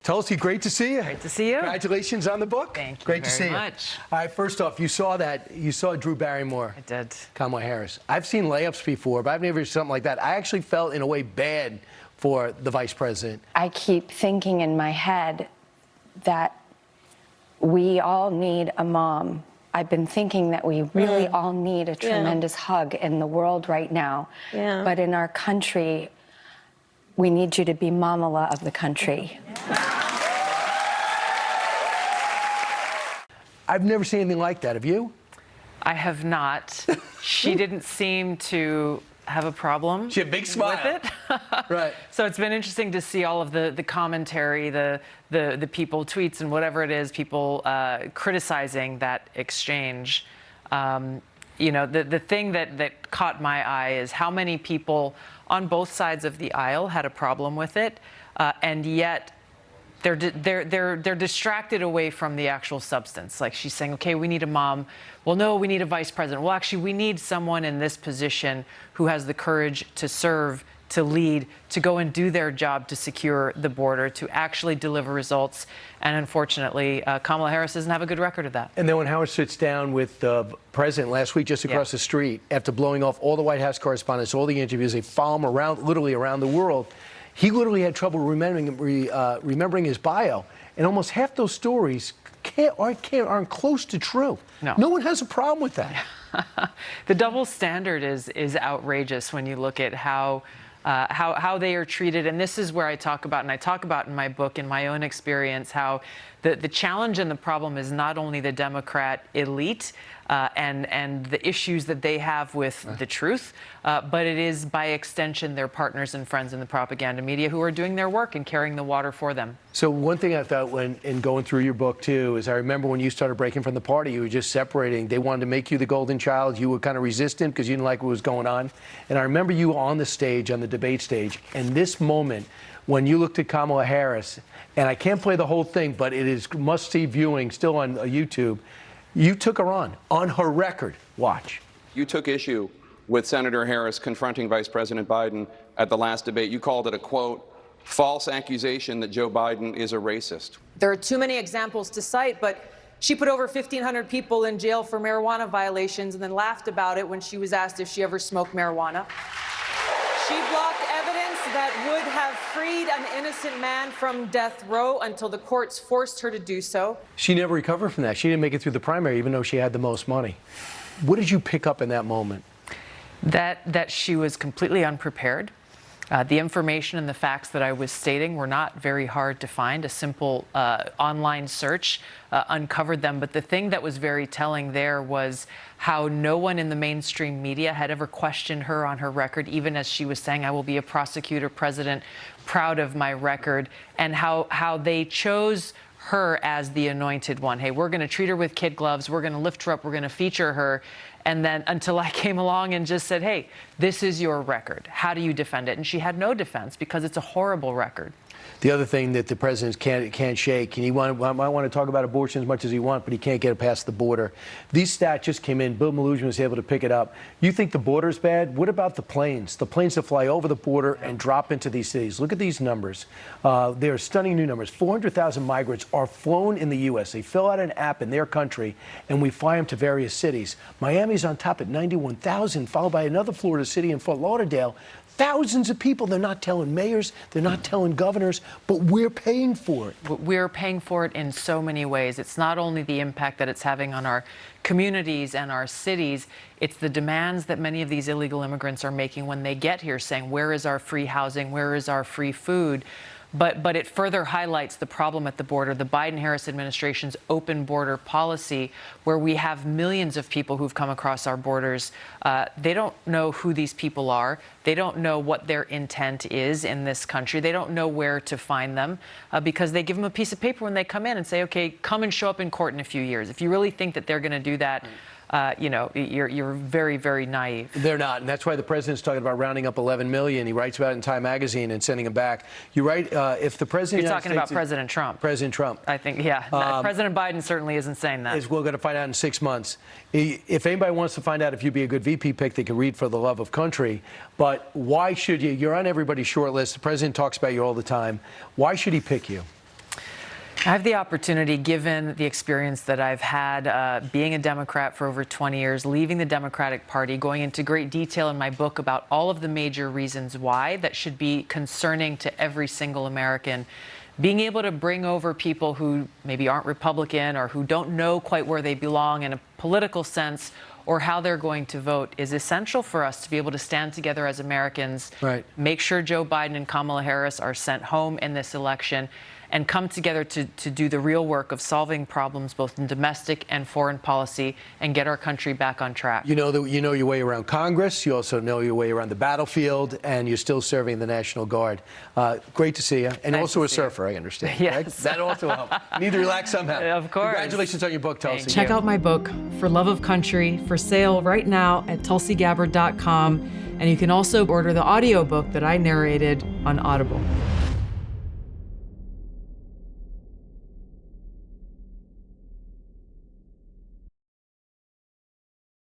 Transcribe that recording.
Tulsi, great to see you. Great to see you. Congratulations on the book. Thank you Great to see you. much. All right, first off, you saw Drew Barrymore. I did. Kamala Harris. I've seen layups before, but I've never seen something like that. I actually felt, in a way, bad for the vice president. I keep thinking in my head that we all need a mom. I've been thinking that we really all need a tremendous hug in the world right now. Yeah. But in our country, we need you to be Mamala of the country. I've never seen anything like that. Have you? I have not. She didn't seem to have a problem. She had a big smile. With it. Right. So it's been interesting to see all of the commentary, the people, tweets and whatever it is, people criticizing that exchange. You know, the thing that caught my eye is how many people on both sides of the aisle had a problem with it, and yet they're distracted away from the actual substance. Like she's saying, okay, we need a mom. Well, no, we need a vice president. Well, actually, we need someone in this position who has the courage to serve, to lead, to go and do their job to secure the border, to actually deliver results. And unfortunately, Kamala Harris doesn't have a good record of that. And then when Howard sits down with the president last week just across the street, after blowing off all the White House correspondents, all the interviews, they follow him around, literally around the world. He literally had trouble remembering his bio. And almost half those stories aren't close to true. No one has a problem with that. The double standard is outrageous when you look at how they are treated. And this is where I talk about, and I talk about in my book, in my own experience, how the challenge and the problem is not only the Democrat elite and the issues that they have with the truth, but it is, by extension, their partners and friends in the propaganda media who are doing their work and carrying the water for them. So one thing I thought in going through your book, too, is I remember when you started breaking from the party, you were just separating. They wanted to make you the golden child. You were kind of resistant because you didn't like what was going on. And I remember you on the stage, on the debate stage, and this moment when you looked at Kamala Harris, and I can't play the whole thing, but it is must-see viewing still on YouTube. You took her on her record. Watch. You took issue with Senator Harris confronting Vice President Biden at the last debate. You called it a, quote, false accusation that Joe Biden is a racist. There are too many examples to cite, but she put over 1,500 people in jail for marijuana violations and then laughed about it when she was asked if she ever smoked marijuana. She blocked evidence that would have freed an innocent man from death row until the courts forced her to do so. She never recovered from that. She didn't make it through the primary, even though she had the most money. What did you pick up in that moment? That she was completely unprepared. The information and the facts that I was stating were not very hard to find. A simple online search uncovered them. But the thing that was very telling there was how no one in the mainstream media had ever questioned her on her record, even as she was saying, I will be a prosecutor, president, proud of my record, and how they chose her as the anointed one. Hey, we're going to treat her with kid gloves. We're going to lift her up. We're going to feature her. And then until I came along and just said, hey, this is your record. How do you defend it? And she had no defense because it's a horrible record. The other thing that the president can't shake, and he might want to talk about abortion as much as he wants, but he can't get it past the border. These stats just came in. Bill Maloogian was able to pick it up. You think the border's bad? What about the planes? The planes that fly over the border and drop into these cities. Look at these numbers. They're stunning new numbers. 400,000 migrants are flown in the U.S. They fill out an app in their country, and we fly them to various cities. Miami's on top at 91,000, followed by another Florida city in Fort Lauderdale. Thousands of people. They're not telling mayors, they're not telling governors, but we're paying for it. We're paying for it in so many ways. It's not only the impact that it's having on our communities and our cities, it's the demands that many of these illegal immigrants are making when they get here, saying, where is our free housing, where is our free food? But it further highlights the problem at the border, the Biden-Harris administration's open border policy, where we have millions of people who've come across our borders. They don't know who these people are. They don't know what their intent is in this country. They don't know where to find them because they give them a piece of paper when they come in and say, okay, come and show up in court in a few years. If you really think that they're going to do that, you know, you're very, very naive. They're not, and that's why the president's talking about rounding up 11 million. He writes about it in Time magazine and sending them back. You're right. If the president, you're talking about President Trump. President Trump. I think, yeah. President Biden certainly isn't saying that. We're going to find out in 6 months. If anybody wants to find out if you'd be a good VP pick, they can read For the Love of Country. But why should you? You're on everybody's short list. The president talks about you all the time. Why should he pick you? I have the opportunity, given the experience that I've had being a Democrat for over 20 years, leaving the Democratic Party, going into great detail in my book about all of the major reasons why that should be concerning to every single American. Being able to bring over people who maybe aren't Republican or who don't know quite where they belong in a political sense or how they're going to vote is essential for us to be able to stand together as Americans, right. Make sure Joe Biden and Kamala Harris are sent home in this election, and come together to do the real work of solving problems both in domestic and foreign policy and get our country back on track. You know your way around Congress. You also know your way around the battlefield, and you're still serving the National Guard. Great to see you. And Nice also to a see surfer, I understand. Yes. Right? That also helped. You need to relax somehow. Of course. Congratulations on your book, Tulsi. Check out my book, For Love of Country, for sale right now at tulsigabbard.com. And you can also order the audiobook that I narrated on Audible.